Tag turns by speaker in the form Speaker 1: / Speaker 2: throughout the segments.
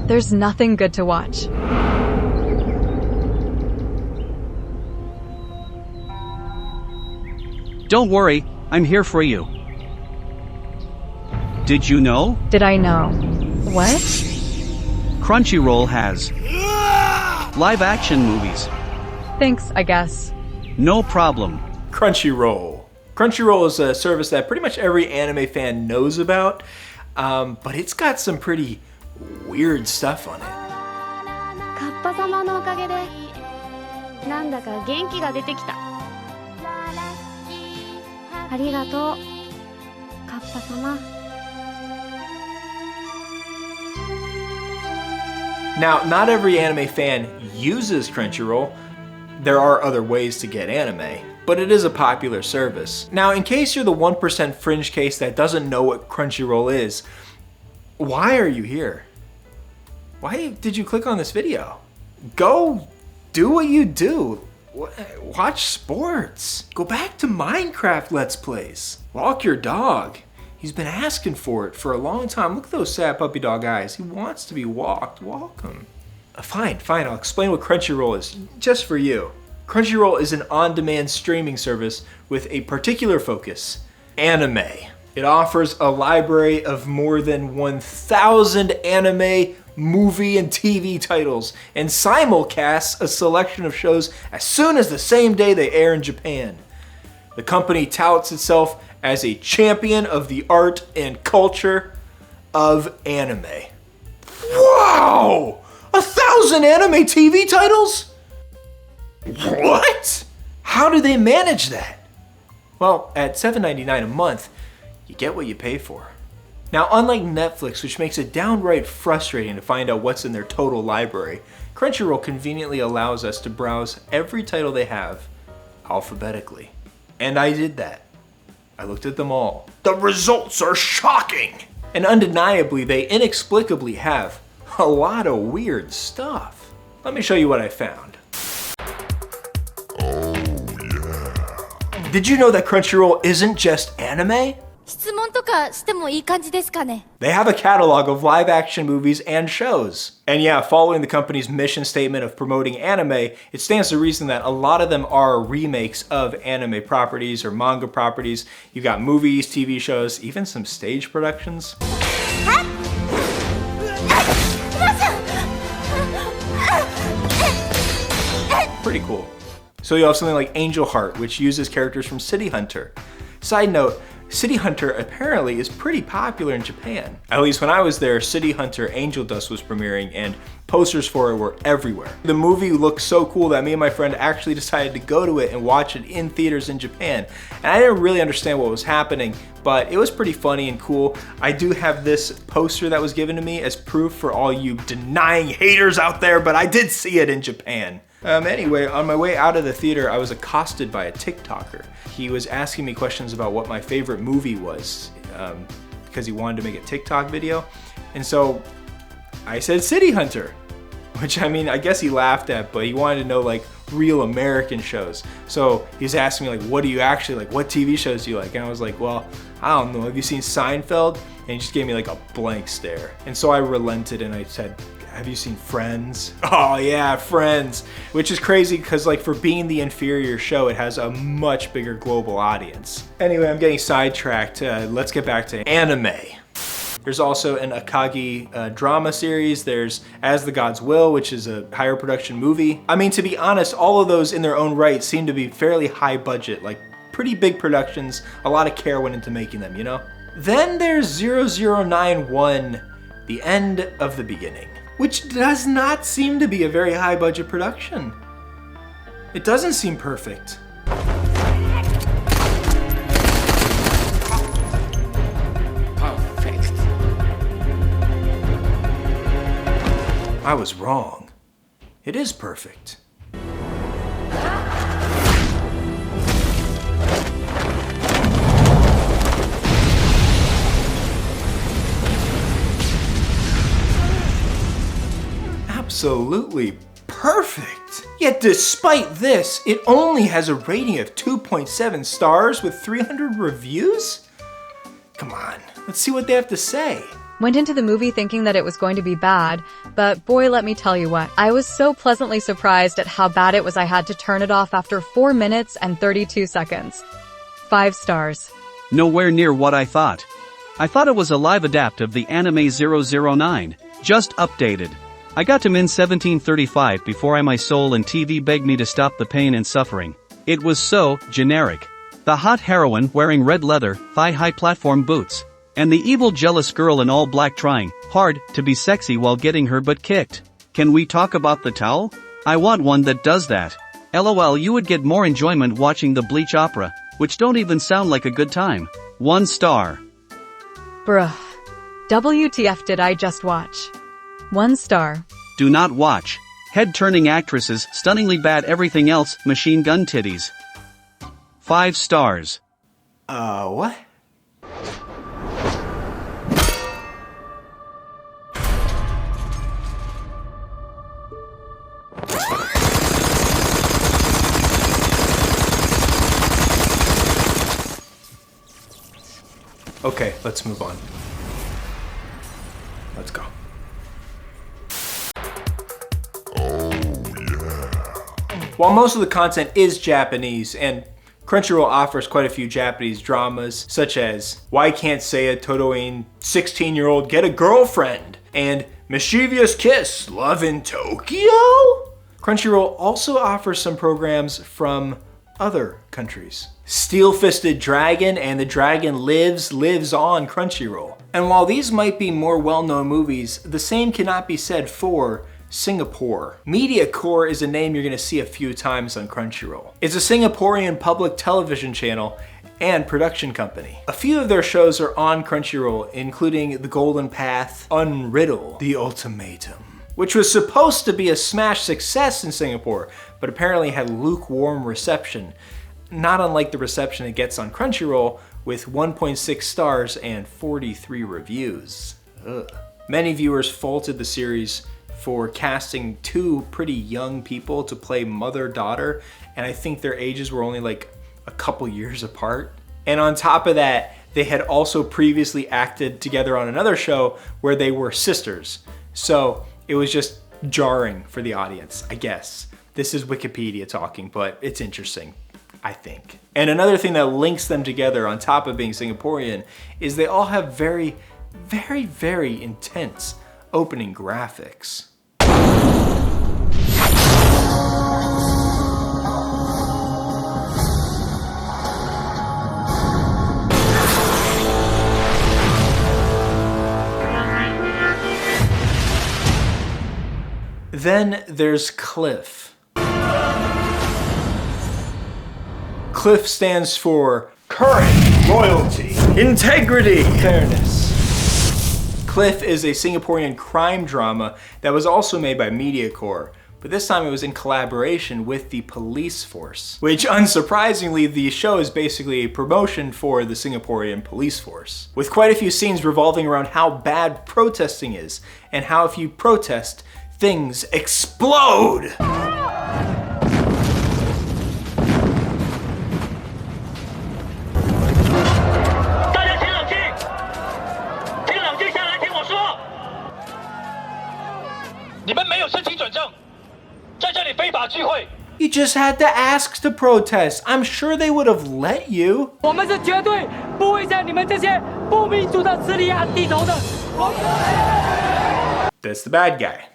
Speaker 1: There's nothing good to watch.
Speaker 2: Don't worry, I'm here for you. Did you know?
Speaker 1: Did I know? What?
Speaker 2: Crunchyroll has live action movies.
Speaker 1: Thanks, I guess.
Speaker 2: No problem.
Speaker 3: Crunchyroll. Crunchyroll is a service that pretty much every anime fan knows about, but it's got some pretty weird stuff on it.
Speaker 4: カッパ様のおかげでなんだか元気が出てきた。ありがとう、カッパ様。
Speaker 3: Now, not every anime fan uses Crunchyroll. There are other ways to get anime, but it is a popular service. Now, in case you're the 1% fringe case that doesn't know what Crunchyroll is, why are you here? Why did you click on this video? Go do what you do. Watch sports. Go back to Minecraft Let's Plays. Walk your dog. He's been asking for it for a long time. Look at those sad puppy dog eyes. He wants to be walked. Walk him. Fine, I'll explain what Crunchyroll is, just for you. Crunchyroll is an on-demand streaming service with a particular focus: anime. It offers a library of more than 1,000 anime, movie, and TV titles, and simulcasts a selection of shows as soon as the same day they air in Japan. The company touts itself as a champion of the art and culture of anime. Wow! 1,000 anime TV titles? What? How do they manage that? Well, at $7.99 a month, you get what you pay for. Now, unlike Netflix, which makes it downright frustrating to find out what's in their total library, Crunchyroll conveniently allows us to browse every title they have alphabetically. And I did that. I looked at them all. The results are shocking! And undeniably, they inexplicably have a lot of weird stuff. Let me show you what I found. Oh yeah. Did you know that Crunchyroll isn't just anime?
Speaker 4: 質問とかしてもいい感じですかね。
Speaker 3: They have a catalog of live action movies and shows. And yeah, following the company's mission statement of promoting anime, it stands to reason that a lot of them are remakes of anime properties or manga properties. You've got movies, TV shows, even some stage productions. Pretty cool. So you have something like Angel Heart, which uses characters from City Hunter. Side note, City Hunter apparently is pretty popular in Japan. At least when I was there, City Hunter Angel Dust was premiering and posters for it were everywhere. The movie looked so cool that me and my friend actually decided to go to it and watch it in theaters in Japan. And I didn't really understand what was happening, but it was pretty funny and cool. I do have this poster that was given to me as proof for all you denying haters out there, but I did see it in Japan. Anyway, on my way out of the theater, I was accosted by a TikToker. He was asking me questions about what my favorite movie was, because he wanted to make a TikTok video. And so I said City Hunter, which I mean, I guess he laughed at, but he wanted to know like real American shows. So he was asking me like, what do you actually like? What TV shows do you like? And I was like, well, I don't know. Have you seen Seinfeld? And he just gave me like a blank stare. And so I relented and I said, have you seen Friends? Oh yeah, Friends. Which is crazy because like for being the inferior show, it has a much bigger global audience. Anyway, I'm getting sidetracked. Let's get back to anime. There's also an Akagi drama series. There's As the Gods Will, which is a higher production movie. I mean, to be honest, all of those in their own right seem to be fairly high budget, like pretty big productions. A lot of care went into making them, you know? Then there's 0091, The End of the Beginning, which does not seem to be a very high budget production. It doesn't seem perfect. Perfect. I was wrong. It is perfect. Absolutely perfect. Yet despite this, it only has a rating of 2.7 stars with 300 reviews? Come on, let's see what they have to say.
Speaker 1: Went into the movie thinking that it was going to be bad, but boy, let me tell you what. I was so pleasantly surprised at how bad it was I had to turn it off after 4 minutes and 32 seconds. 5 stars.
Speaker 2: Nowhere near what I thought. I thought it was a live adapt of the anime 009, just updated. I got to Min 1735 before my soul and TV begged me to stop the pain and suffering. It was so generic. The hot heroine wearing red leather, thigh-high platform boots. And the evil jealous girl in all black trying hard to be sexy while getting her butt kicked. Can we talk about the towel? I want one that does that. LOL, you would get more enjoyment watching the Bleach opera, which don't even sound like a good time. 1 star.
Speaker 1: Bruh. WTF did I just watch? 1 star.
Speaker 2: Do not watch. Head-turning actresses, stunningly bad everything else, machine gun titties. 5 stars.
Speaker 3: What? Okay, let's move on. Let's go. While most of the content is Japanese, and Crunchyroll offers quite a few Japanese dramas, such as Why Can't Seiya Todoin 16-year-old Get a Girlfriend, and Mischievous Kiss Love in Tokyo? Crunchyroll also offers some programs from other countries. Steel-Fisted Dragon and The Dragon lives on Crunchyroll. And while these might be more well-known movies, the same cannot be said for Singapore. MediaCorp is a name you're gonna see a few times on Crunchyroll. It's a Singaporean public television channel and production company. A few of their shows are on Crunchyroll, including The Golden Path, Unriddle, The Ultimatum, which was supposed to be a smash success in Singapore, but apparently had lukewarm reception, not unlike the reception it gets on Crunchyroll with 1.6 stars and 43 reviews. Ugh. Many viewers faulted the series for casting 2 pretty young people to play mother-daughter, and I think their ages were only like a couple years apart. And on top of that, they had also previously acted together on another show where they were sisters. So it was just jarring for the audience, I guess. This is Wikipedia talking, but it's interesting, I think. And another thing that links them together on top of being Singaporean is they all have very, very, very intense opening graphics. Then there's Cliff. Cliff stands for Courage, Loyalty, Integrity, Fairness. Cliff is a Singaporean crime drama that was also made by MediaCorp, but this time it was in collaboration with the police force, which unsurprisingly the show is basically a promotion for the Singaporean police force, with quite a few scenes revolving around how bad protesting is and how if you protest, things explode! You just had to ask to protest. I'm sure they would have let you. That's the bad guy.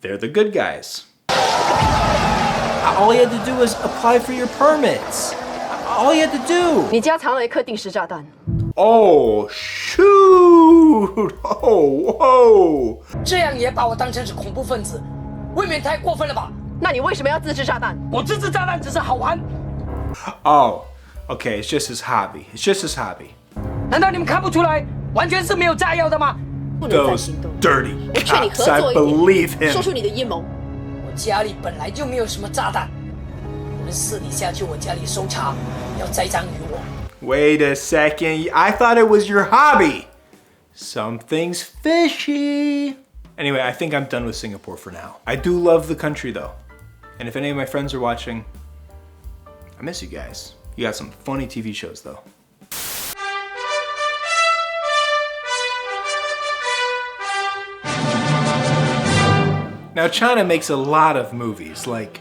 Speaker 3: They're the good guys. All you had to do was apply for your permits. All you had to do.
Speaker 5: 你家藏了一颗定时炸弹。
Speaker 3: Oh, shoot! Oh, whoa!
Speaker 6: 这样也把我当成是恐怖分子，未免太过分了吧？
Speaker 5: 那你为什么要自制炸弹？
Speaker 6: 我自制炸弹只是好玩。
Speaker 3: Oh, okay, it's just his hobby. It's just his hobby.
Speaker 6: 难道你们看不出来，完全是没有炸药的吗？
Speaker 5: 不能再
Speaker 3: Those
Speaker 5: 行动。
Speaker 3: dirty
Speaker 5: 我劝你
Speaker 3: cops,
Speaker 5: 合
Speaker 3: I
Speaker 5: 作一
Speaker 3: believe
Speaker 5: 点，说
Speaker 3: him.
Speaker 5: 出你的阴谋。
Speaker 6: 我家里本来就没有什么炸弹，你们私底下去我家里搜查，要栽赃于我。
Speaker 3: Wait a second, I thought it was your hobby. Something's fishy. Anyway, I think I'm done with Singapore for now. I do love the country though. And if any of my friends are watching, I miss you guys. You got some funny TV shows though. Now China makes a lot of movies, like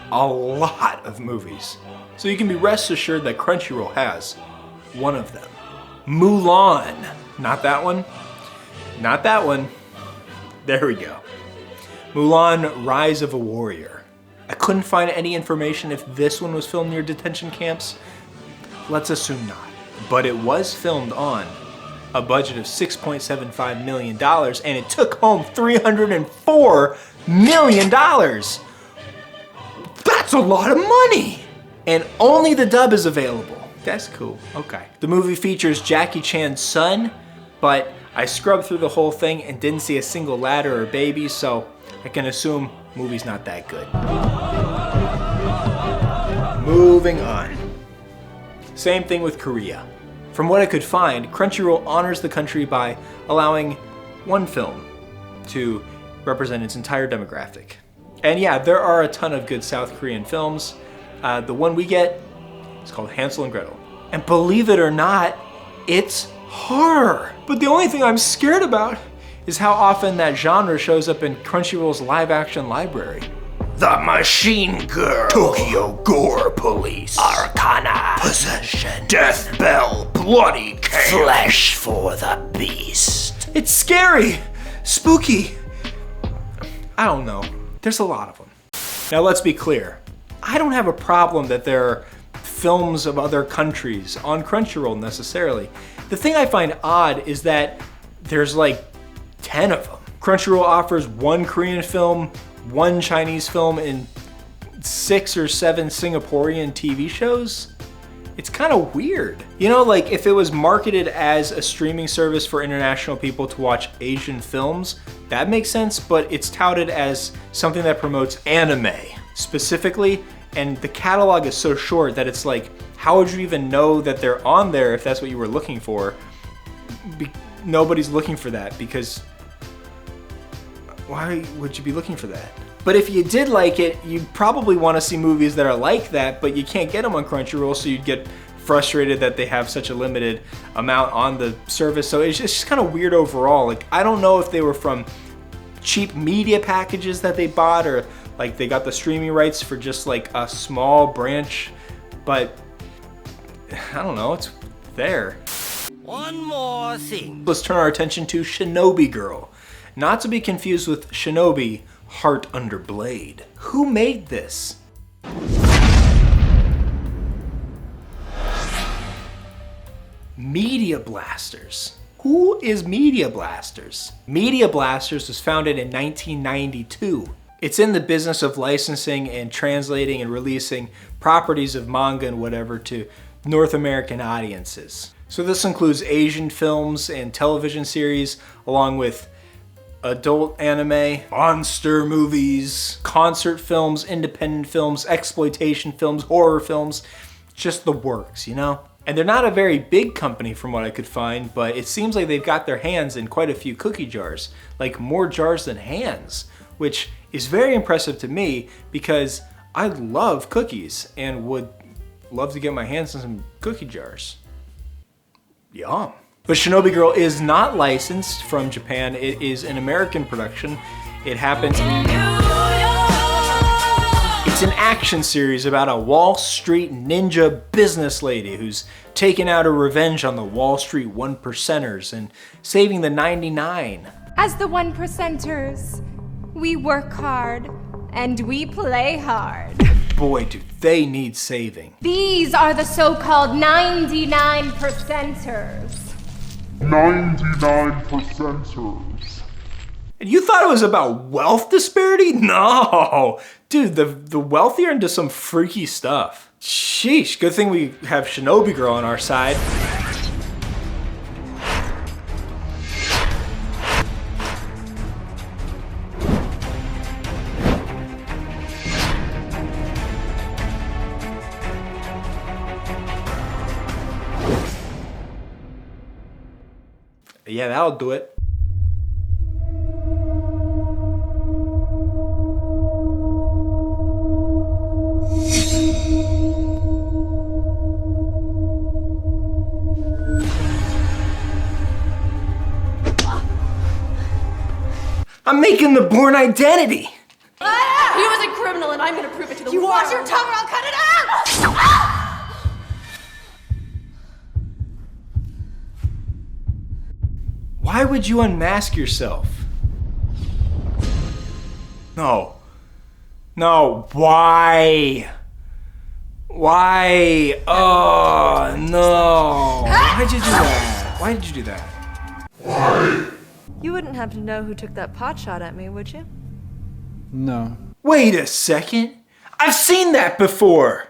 Speaker 3: a lot of movies. So you can be rest assured that Crunchyroll has one of them. Mulan. Not that one. Not that one. There we go. Mulan, Rise of a Warrior. I couldn't find any information if this one was filmed near detention camps. Let's assume not. But it was filmed on a budget of $6.75 million, and it took home $304 million. That's a lot of money! And only the dub is available. That's cool, okay. The movie features Jackie Chan's son, but I scrubbed through the whole thing and didn't see a single ladder or baby, so I can assume movie's not that good. Moving on. Same thing with Korea. From what I could find, Crunchyroll honors the country by allowing one film to represent its entire demographic. And yeah, there are a ton of good South Korean films. The one we get is called Hansel and Gretel. And believe it or not, it's horror. But the only thing I'm scared about is how often that genre shows up in Crunchyroll's live action library. The Machine Girl, Tokyo Gore Police, Arcana, Possession, Death Bell, Bloody Chaos, Flesh for the Beast. It's scary, spooky. I don't know, there's a lot of them. Now let's be clear, I don't have a problem that there are films of other countries on Crunchyroll necessarily. The thing I find odd is that there's like 10 of them. Crunchyroll offers one Korean film, one Chinese film, and 6 or 7 Singaporean TV shows? It's kind of weird. You know, like if it was marketed as a streaming service for international people to watch Asian films, that makes sense, but it's touted as something that promotes anime specifically, and the catalog is so short that it's like, how would you even know that they're on there if that's what you were looking for? Nobody's looking for that because why would you be looking for that? But if you did like it, you'd probably want to see movies that are like that, but you can't get them on Crunchyroll, so you'd get frustrated that they have such a limited amount on the service. So it's just kind of weird overall. Like, I don't know if they were from cheap media packages that they bought, or like they got the streaming rights for just like a small branch, but I don't know, it's there.
Speaker 7: One more thing.
Speaker 3: Let's turn our attention to Shinobi Girl. Not to be confused with Shinobi, Heart Under Blade. Who made this? Media Blasters. Who is Media Blasters? Media Blasters was founded in 1992. It's in the business of licensing and translating and releasing properties of manga and whatever to North American audiences. So this includes Asian films and television series, along with adult anime, monster movies, concert films, independent films, exploitation films, horror films, just the works, you know? And they're not a very big company from what I could find, but it seems like they've got their hands in quite a few cookie jars, like more jars than hands, which is very impressive to me because I love cookies and would love to get my hands on some cookie jars. Yum. But Shinobi Girl is not licensed from Japan. It is an American production. It happens. It's an action series about a Wall Street ninja business lady who's taken out her revenge on the Wall Street 1%ers and saving the 99.
Speaker 8: As the 1%ers, we work hard and we play hard.
Speaker 3: Boy, do they need saving.
Speaker 8: These are the so-called 99%ers.
Speaker 9: 99%ers.
Speaker 3: And you thought it was about wealth disparity? No! Dude, the wealthy are into some freaky stuff. Sheesh, good thing we have Shinobi Girl on our side. Yeah, that'll do it. I'm making the Bourne Identity.
Speaker 5: He was a criminal and I'm gonna prove it to the world. You watch your tongue or I'll cut it out!
Speaker 3: Why would you unmask yourself? No. No, why? Why? Oh, no. Why'd you do that? Why did you do that?
Speaker 9: You wouldn't happen to know who took that pot shot at me, would you?
Speaker 10: No.
Speaker 3: Wait a second. I've seen that before.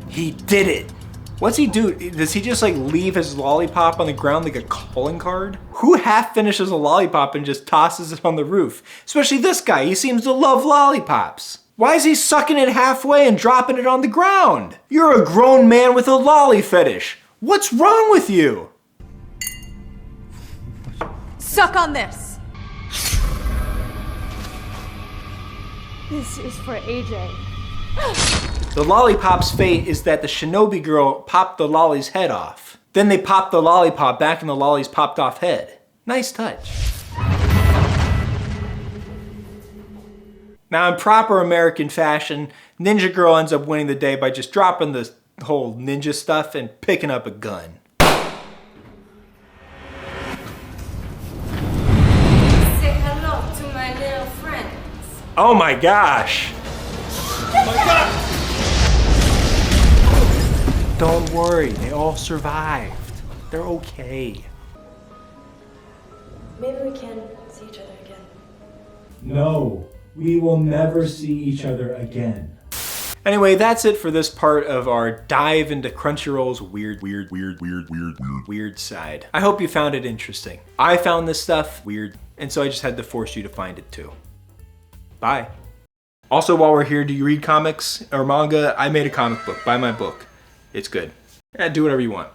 Speaker 3: He did it. What's he do? Does he just like leave his lollipop on the ground like a calling card? Who half finishes a lollipop and just tosses it on the roof? Especially this guy, he seems to love lollipops. Why is he sucking it halfway and dropping it on the ground? You're a grown man with a lolly fetish. What's wrong with you?
Speaker 8: Suck on this.
Speaker 4: This is for AJ.
Speaker 3: The lollipop's fate is that the Shinobi Girl popped the lolly's head off. Then they popped the lollipop back in the lolly's popped off head. Nice touch. Now in proper American fashion, Ninja Girl ends up winning the day by just dropping the whole ninja stuff and picking up a gun.
Speaker 8: Say hello to my little friends.
Speaker 3: Oh my gosh! Oh my God! Don't worry, they all survived. They're okay.
Speaker 9: Maybe we can see each other again.
Speaker 3: No, we will never see each other again. Anyway, that's it for this part of our dive into Crunchyroll's weird side. I hope you found it interesting. I found this stuff weird, and so I just had to force you to find it too. Bye. Also, while we're here, do you read comics or manga? I made a comic book. Buy my book. It's good. Do whatever you want.